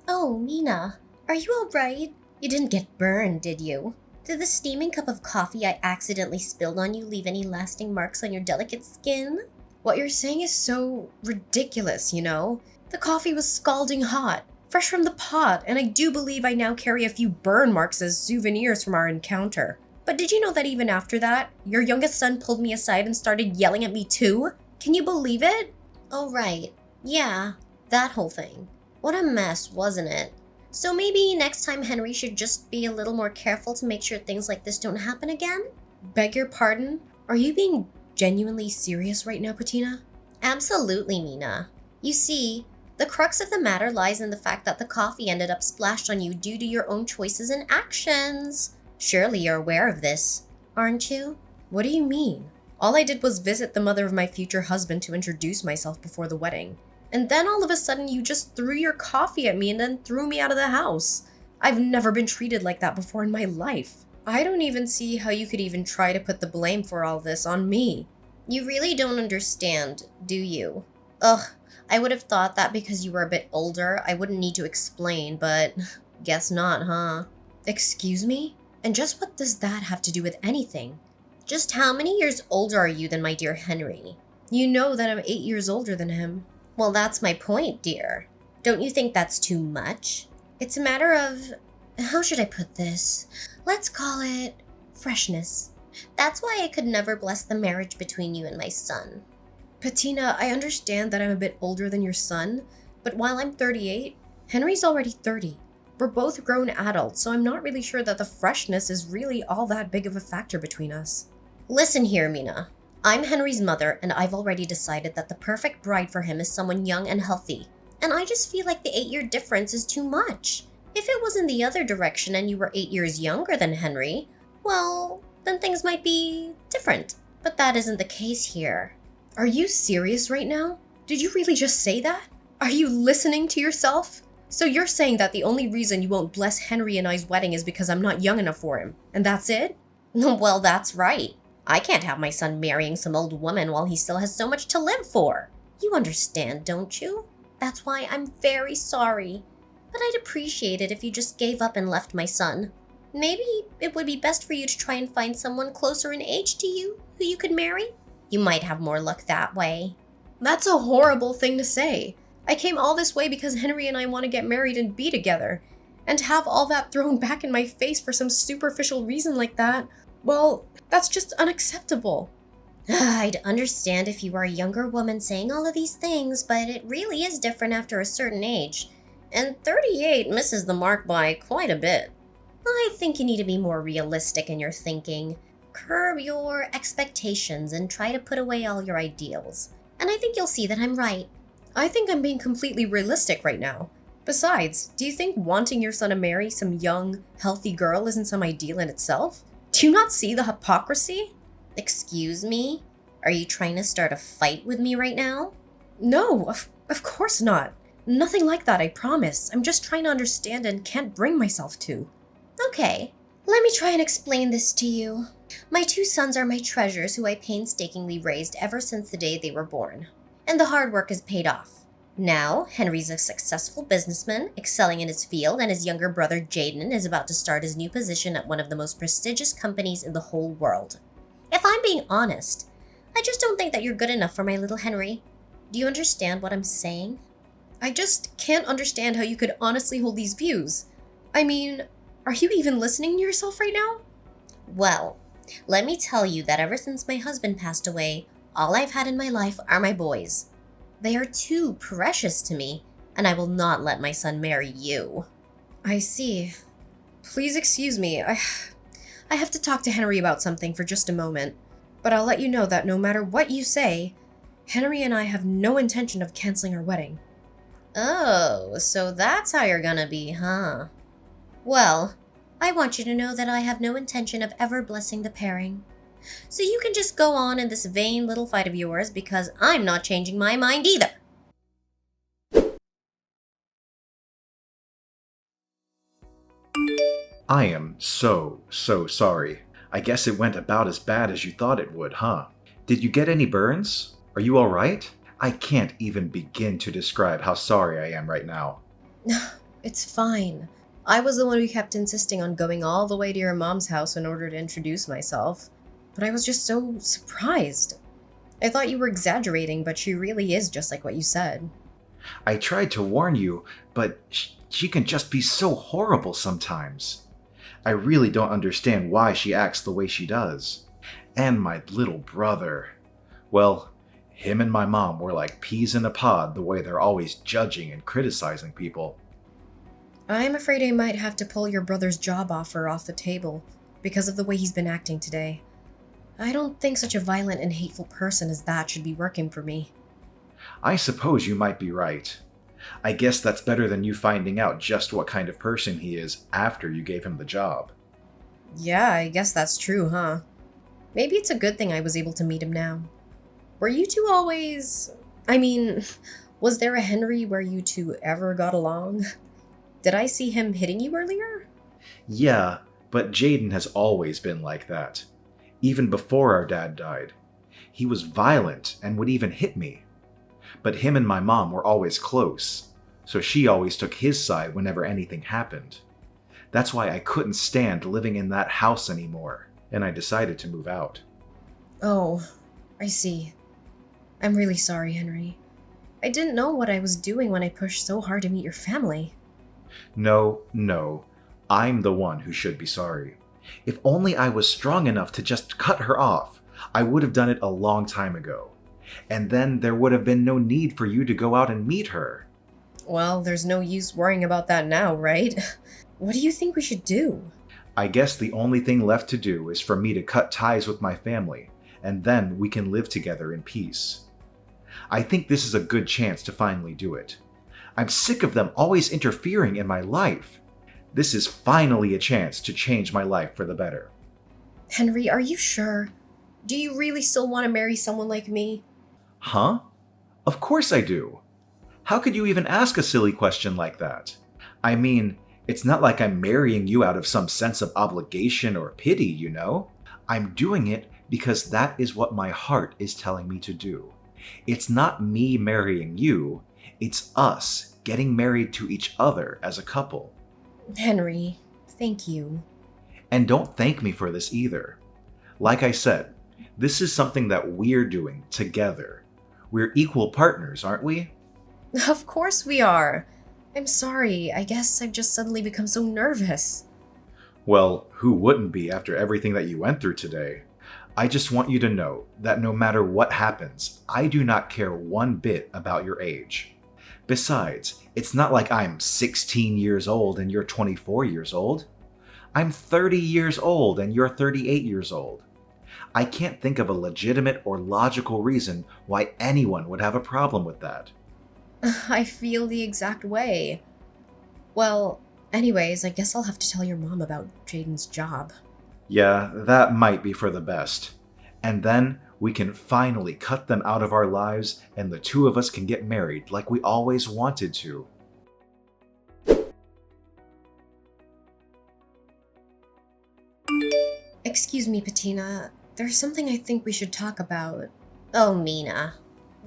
Oh, Mina, are you alright? You didn't get burned, did you? Did the steaming cup of coffee I accidentally spilled on you leave any lasting marks on your delicate skin? What you're saying is so ridiculous, you know? The coffee was scalding hot, fresh from the pot, and I do believe I now carry a few burn marks as souvenirs from our encounter. But did you know that even after that, your youngest son pulled me aside and started yelling at me too? Can you believe it? Oh, right. Yeah, that whole thing. What a mess, wasn't it? So maybe next time Henry should just be a little more careful to make sure things like this don't happen again? Beg your pardon? Are you being genuinely serious right now, Patina? Absolutely, Mina. You see, the crux of the matter lies in the fact that the coffee ended up splashed on you due to your own choices and actions. Surely you're aware of this, aren't you? What do you mean? All I did was visit the mother of my future husband to introduce myself before the wedding. And then all of a sudden you just threw your coffee at me and then threw me out of the house. I've never been treated like that before in my life. I don't even see how you could even try to put the blame for all this on me. You really don't understand, do you? Ugh, I would have thought that because you were a bit older, I wouldn't need to explain, but guess not, huh? Excuse me? And just what does that have to do with anything? Just how many years older are you than my dear Henry? You know that I'm 8 years older than him. Well, that's my point, dear. Don't you think that's too much? It's a matter of, how should I put this? Let's call it freshness. That's why I could never bless the marriage between you and my son. Patina, I understand that I'm a bit older than your son, but while I'm 38, Henry's already 30. We're both grown adults, so I'm not really sure that the freshness is really all that big of a factor between us. Listen here, Mina. I'm Henry's mother, and I've already decided that the perfect bride for him is someone young and healthy. And I just feel like the 8-year difference is too much. If it was in the other direction and you were 8 years younger than Henry, well, then things might be different. But that isn't the case here. Are you serious right now? Did you really just say that? Are you listening to yourself? So you're saying that the only reason you won't bless Henry and I's wedding is because I'm not young enough for him, and that's it? Well, that's right. I can't have my son marrying some old woman while he still has so much to live for. You understand, don't you? That's why I'm very sorry. But I'd appreciate it if you just gave up and left my son. Maybe it would be best for you to try and find someone closer in age to you who you could marry. You might have more luck that way. That's a horrible thing to say. I came all this way because Henry and I want to get married and be together. And to have all that thrown back in my face for some superficial reason like that, well, that's just unacceptable. I'd understand if you were a younger woman saying all of these things, but it really is different after a certain age. And 38 misses the mark by quite a bit. I think you need to be more realistic in your thinking. Curb your expectations and try to put away all your ideals. And I think you'll see that I'm right. I think I'm being completely realistic right now. Besides, do you think wanting your son to marry some young, healthy girl isn't some ideal in itself? Do you not see the hypocrisy? Excuse me? Are you trying to start a fight with me right now? No, of course not. Nothing like that, I promise. I'm just trying to understand and can't bring myself to. Okay, let me try and explain this to you. My 2 sons are my treasures who I painstakingly raised ever since the day they were born. And the hard work has paid off. Now, Henry's a successful businessman, excelling in his field, and his younger brother Jaden is about to start his new position at one of the most prestigious companies in the whole world. If I'm being honest, I just don't think that you're good enough for my little Henry. Do you understand what I'm saying? I just can't understand how you could honestly hold these views. I mean, are you even listening to yourself right now? Well, let me tell you that ever since my husband passed away, all I've had in my life are my boys. They are too precious to me, and I will not let my son marry you. I see. Please excuse me. I have to talk to Henry about something for just a moment. But I'll let you know that no matter what you say, Henry and I have no intention of canceling our wedding. Oh, so that's how you're gonna be, huh? Well, I want you to know that I have no intention of ever blessing the pairing. So you can just go on in this vain little fight of yours because I'm not changing my mind either. I am so sorry. I guess it went about as bad as you thought it would, huh? Did you get any burns? Are you alright? I can't even begin to describe how sorry I am right now. It's fine. I was the one who kept insisting on going all the way to your mom's house in order to introduce myself. But I was just so surprised. I thought you were exaggerating, but she really is just like what you said. I tried to warn you, but she can just be so horrible sometimes. I really don't understand why she acts the way she does. And my little brother. Well, him and my mom were like peas in a pod the way they're always judging and criticizing people. I'm afraid I might have to pull your brother's job offer off the table because of the way he's been acting today. I don't think such a violent and hateful person as that should be working for me. I suppose you might be right. I guess that's better than you finding out just what kind of person he is after you gave him the job. Yeah, I guess that's true, huh? Maybe it's a good thing I was able to meet him now. Were you two always... was there a Henry where you two ever got along? Did I see him hitting you earlier? Yeah, but Jaden has always been like that. Even before our dad died. He was violent and would even hit me. But him and my mom were always close, so she always took his side whenever anything happened. That's why I couldn't stand living in that house anymore, and I decided to move out. Oh, I see. I'm really sorry, Henry. I didn't know what I was doing when I pushed so hard to meet your family. No, I'm the one who should be sorry. If only I was strong enough to just cut her off, I would have done it a long time ago. And then there would have been no need for you to go out and meet her. Well, there's no use worrying about that now, right? What do you think we should do? I guess the only thing left to do is for me to cut ties with my family, and then we can live together in peace. I think this is a good chance to finally do it. I'm sick of them always interfering in my life. This is finally a chance to change my life for the better. Henry, are you sure? Do you really still want to marry someone like me? Huh? Of course I do. How could you even ask a silly question like that? I mean, it's not like I'm marrying you out of some sense of obligation or pity, you know? I'm doing it because that is what my heart is telling me to do. It's not me marrying you, it's us getting married to each other as a couple. Henry, thank you. And don't thank me for this either. Like I said, this is something that we're doing together. We're equal partners, aren't we? Of course we are. I'm sorry, I guess I've just suddenly become so nervous. Well, who wouldn't be after everything that you went through today? I just want you to know that no matter what happens, I do not care one bit about your age. Besides, it's not like I'm 16 years old and you're 24 years old. I'm 30 years old and you're 38 years old. I can't think of a legitimate or logical reason why anyone would have a problem with that. I feel the exact way. Well, anyways, I guess I'll have to tell your mom about Jaden's job. Yeah, that might be for the best. And then we can finally cut them out of our lives and the two of us can get married like we always wanted to. Excuse me, Patina. There's something I think we should talk about. Oh, Mina.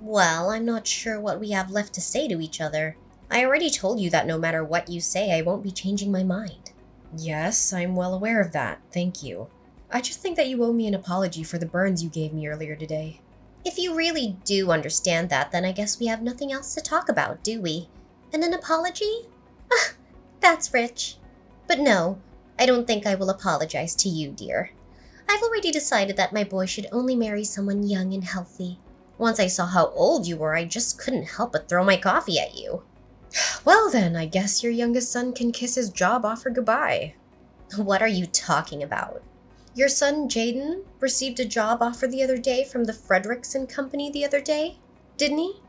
Well, I'm not sure what we have left to say to each other. I already told you that no matter what you say, I won't be changing my mind. Yes, I'm well aware of that. Thank you. I just think that you owe me an apology for the burns you gave me earlier today. If you really do understand that, then I guess we have nothing else to talk about, do we? And an apology? Ah, that's rich. But no, I don't think I will apologize to you, dear. I've already decided that my boy should only marry someone young and healthy. Once I saw how old you were, I just couldn't help but throw my coffee at you. Well then, I guess your youngest son can kiss his job offer goodbye. What are you talking about? Your son, Jaden, received a job offer the other day from the Frederickson Company the other day, didn't he?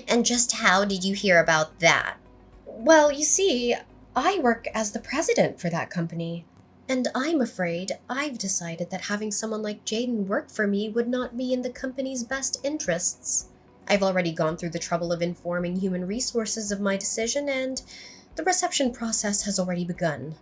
And just how did you hear about that? Well, you see, I work as the president for that company. And I'm afraid I've decided that having someone like Jaden work for me would not be in the company's best interests. I've already gone through the trouble of informing human resources of my decision, and the reception process has already begun.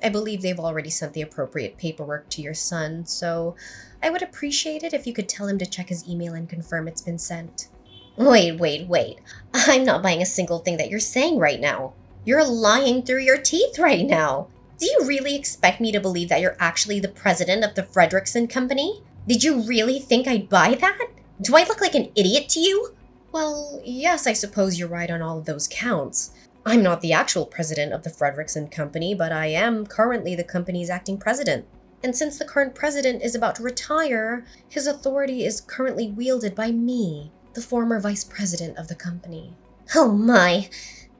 I believe they've already sent the appropriate paperwork to your son, so I would appreciate it if you could tell him to check his email and confirm it's been sent. Wait. I'm not buying a single thing that you're saying right now. You're lying through your teeth right now. Do you really expect me to believe that you're actually the president of the Frederickson Company? Did you really think I'd buy that? Do I look like an idiot to you? Well, yes, I suppose you're right on all of those counts. I'm not the actual president of the Frederickson Company, but I am currently the company's acting president. And since the current president is about to retire, his authority is currently wielded by me, the former vice president of the company. Oh my,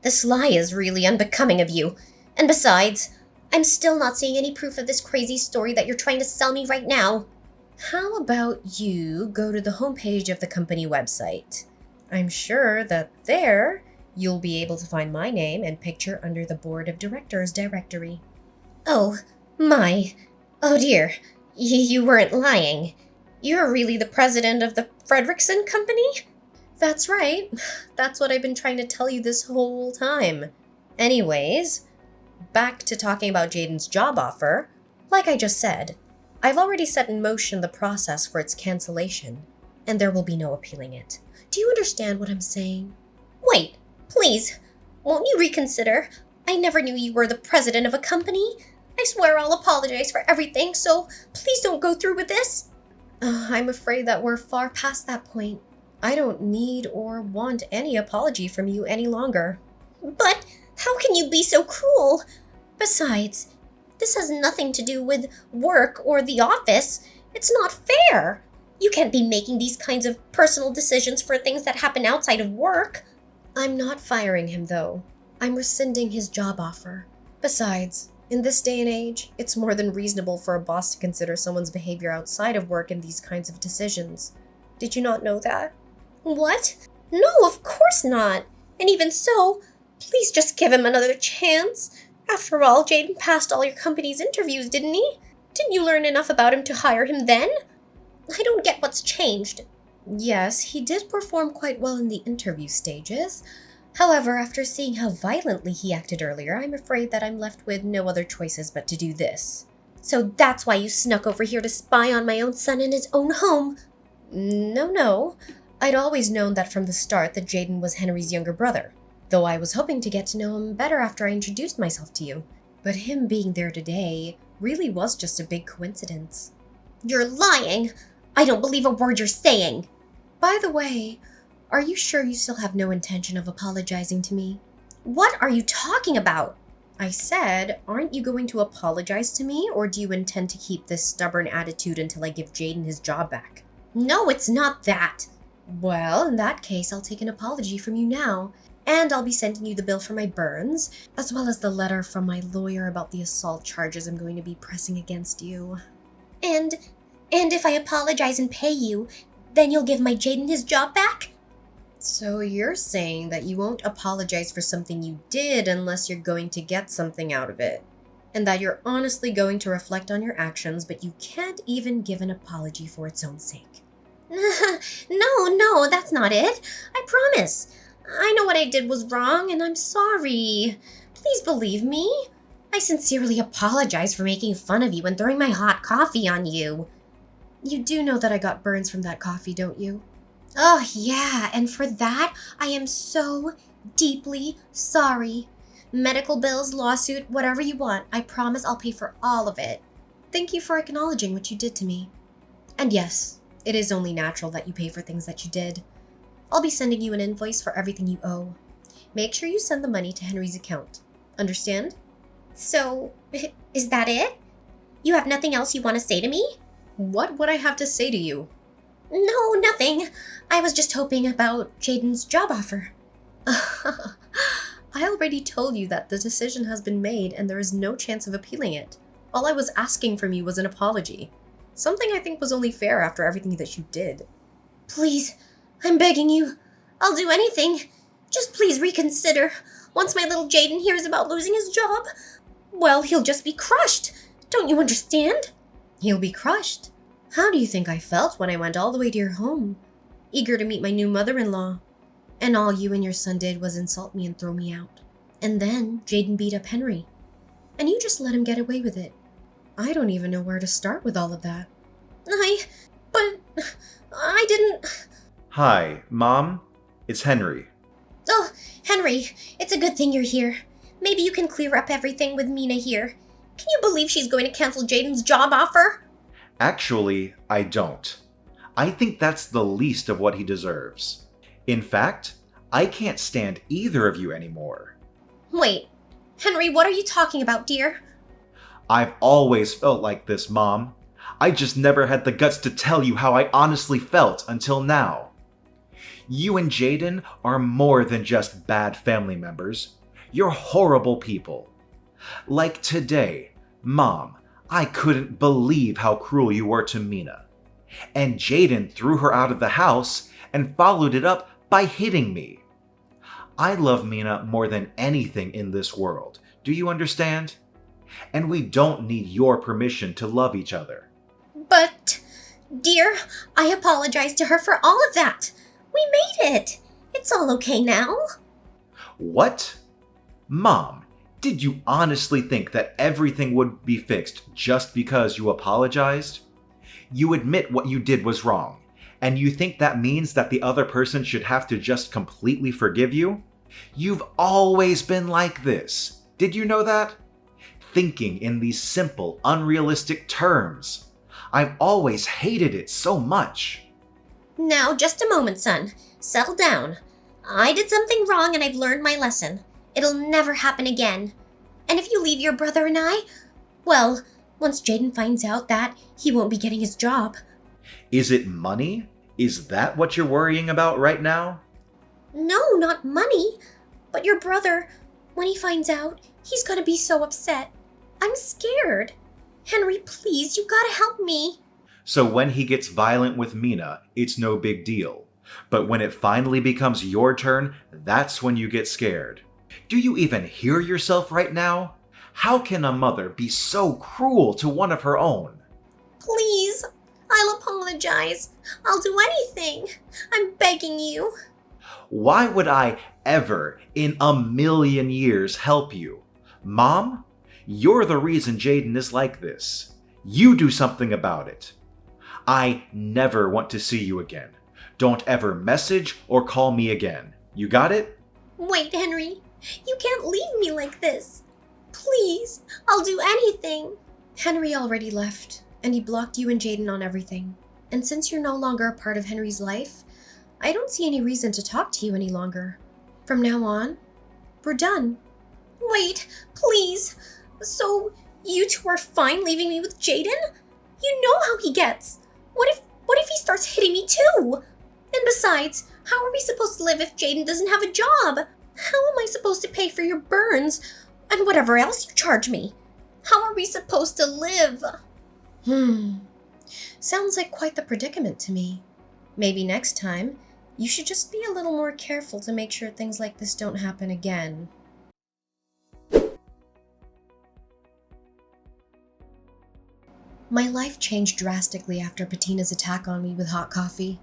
this lie is really unbecoming of you. And besides, I'm still not seeing any proof of this crazy story that you're trying to sell me right now. How about you go to the homepage of the company website? I'm sure that there you'll be able to find my name and picture under the board of directors directory. Oh, my. Oh dear, you weren't lying. You're really the president of the Frederickson Company? That's right. That's what I've been trying to tell you this whole time. Anyways, back to talking about Jaden's job offer. Like I just said, I've already set in motion the process for its cancellation, and there will be no appealing it. Do you understand what I'm saying? Wait, please, won't you reconsider? I never knew you were the president of a company. I swear I'll apologize for everything, so please don't go through with this. I'm afraid that we're far past that point. I don't need or want any apology from you any longer. But how can you be so cruel? Besides, this has nothing to do with work or the office. It's not fair. You can't be making these kinds of personal decisions for things that happen outside of work. I'm not firing him, though. I'm rescinding his job offer. Besides, in this day and age, it's more than reasonable for a boss to consider someone's behavior outside of work in these kinds of decisions. Did you not know that? What? No, of course not. And even so, please just give him another chance. After all, Jaden passed all your company's interviews, didn't he? Didn't you learn enough about him to hire him then? I don't get what's changed. Yes, he did perform quite well in the interview stages. However, after seeing how violently he acted earlier, I'm afraid that I'm left with no other choices but to do this. So that's why you snuck over here to spy on my own son in his own home? No. I'd always known that from the start that Jaden was Henry's younger brother, though I was hoping to get to know him better after I introduced myself to you. But him being there today really was just a big coincidence. You're lying! I don't believe a word you're saying! By the way, are you sure you still have no intention of apologizing to me? What are you talking about? I said, aren't you going to apologize to me, or do you intend to keep this stubborn attitude until I give Jaden his job back? No, it's not that. Well, in that case, I'll take an apology from you now, and I'll be sending you the bill for my burns, as well as the letter from my lawyer about the assault charges I'm going to be pressing against you. And if I apologize and pay you, then you'll give my Jaden his job back? So you're saying that you won't apologize for something you did unless you're going to get something out of it, and that you're honestly going to reflect on your actions, but you can't even give an apology for its own sake. No, that's not it. I promise. I know what I did was wrong, and I'm sorry. Please believe me. I sincerely apologize for making fun of you and throwing my hot coffee on you. You do know that I got burns from that coffee, don't you? Oh, yeah, and for that, I am so deeply sorry. Medical bills, lawsuit, whatever you want, I promise I'll pay for all of it. Thank you for acknowledging what you did to me. And yes, it is only natural that you pay for things that you did. I'll be sending you an invoice for everything you owe. Make sure you send the money to Henry's account. Understand? So, is that it? You have nothing else you want to say to me? What would I have to say to you? No, nothing. I was just hoping about Jaden's job offer. I already told you that the decision has been made and there is no chance of appealing it. All I was asking from you was an apology. Something I think was only fair after everything that you did. Please, I'm begging you. I'll do anything. Just please reconsider. Once my little Jaden hears about losing his job, well, he'll just be crushed. Don't you understand? He'll be crushed. How do you think I felt when I went all the way to your home, eager to meet my new mother-in-law? And all you and your son did was insult me and throw me out. And then Jaden beat up Henry. And you just let him get away with it. I don't even know where to start with all of that. But I didn't... Hi, Mom. It's Henry. Oh, Henry, it's a good thing you're here. Maybe you can clear up everything with Mina here. Can you believe she's going to cancel Jaden's job offer? Actually, I don't. I think that's the least of what he deserves. In fact, I can't stand either of you anymore. Wait, Henry, what are you talking about, dear? I've always felt like this, Mom. I just never had the guts to tell you how I honestly felt until now. You and Jaden are more than just bad family members. You're horrible people. Like today, Mom, I couldn't believe how cruel you were to Mina. And Jaden threw her out of the house and followed it up by hitting me. I love Mina more than anything in this world. Do you understand? And we don't need your permission to love each other. But, dear, I apologize to her for all of that. We made it. It's all okay now. What? Mom, did you honestly think that everything would be fixed just because you apologized? You admit what you did was wrong, and you think that means that the other person should have to just completely forgive you? You've always been like this. Did you know that? Thinking in these simple, unrealistic terms. I've always hated it so much. Now, just a moment, son. Settle down. I did something wrong and I've learned my lesson. It'll never happen again. And if you leave your brother and I, well, once Jaden finds out that, he won't be getting his job. Is it money? Is that what you're worrying about right now? No, not money. But your brother, when he finds out, he's gonna be so upset. I'm scared. Henry, please, you gotta help me. So when he gets violent with Mina, it's no big deal. But when it finally becomes your turn, that's when you get scared. Do you even hear yourself right now? How can a mother be so cruel to one of her own? Please, I'll apologize. I'll do anything. I'm begging you. Why would I ever in a million years help you? Mom, you're the reason Jaden is like this. You do something about it. I never want to see you again. Don't ever message or call me again. You got it? Wait, Henry. You can't leave me like this. Please, I'll do anything. Henry already left, and he blocked you and Jaden on everything. And since you're no longer a part of Henry's life, I don't see any reason to talk to you any longer. From now on, we're done. Wait, please. So, you two are fine leaving me with Jaden? You know how he gets. What if he starts hitting me too? And besides, how are we supposed to live if Jaden doesn't have a job? How am I supposed to pay for your burns and whatever else you charge me? How are we supposed to live? Sounds like quite the predicament to me. Maybe next time, you should just be a little more careful to make sure things like this don't happen again. My life changed drastically after Patina's attack on me with hot coffee.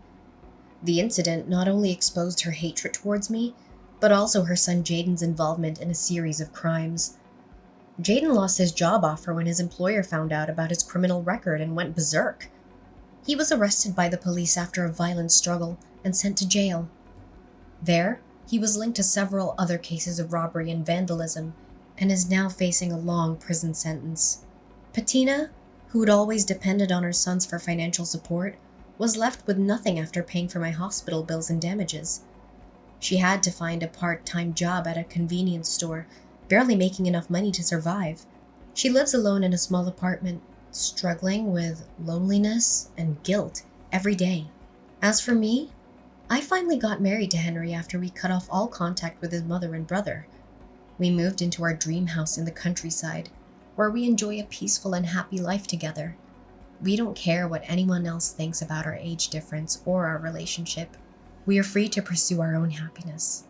The incident not only exposed her hatred towards me, but also her son Jaden's involvement in a series of crimes. Jaden lost his job offer when his employer found out about his criminal record and went berserk. He was arrested by the police after a violent struggle and sent to jail. There, he was linked to several other cases of robbery and vandalism and is now facing a long prison sentence. Patina, who had always depended on her sons for financial support, was left with nothing after paying for my hospital bills and damages. She had to find a part-time job at a convenience store, barely making enough money to survive. She lives alone in a small apartment, struggling with loneliness and guilt every day. As for me, I finally got married to Henry after we cut off all contact with his mother and brother. We moved into our dream house in the countryside, where we enjoy a peaceful and happy life together. We don't care what anyone else thinks about our age difference or our relationship. We are free to pursue our own happiness.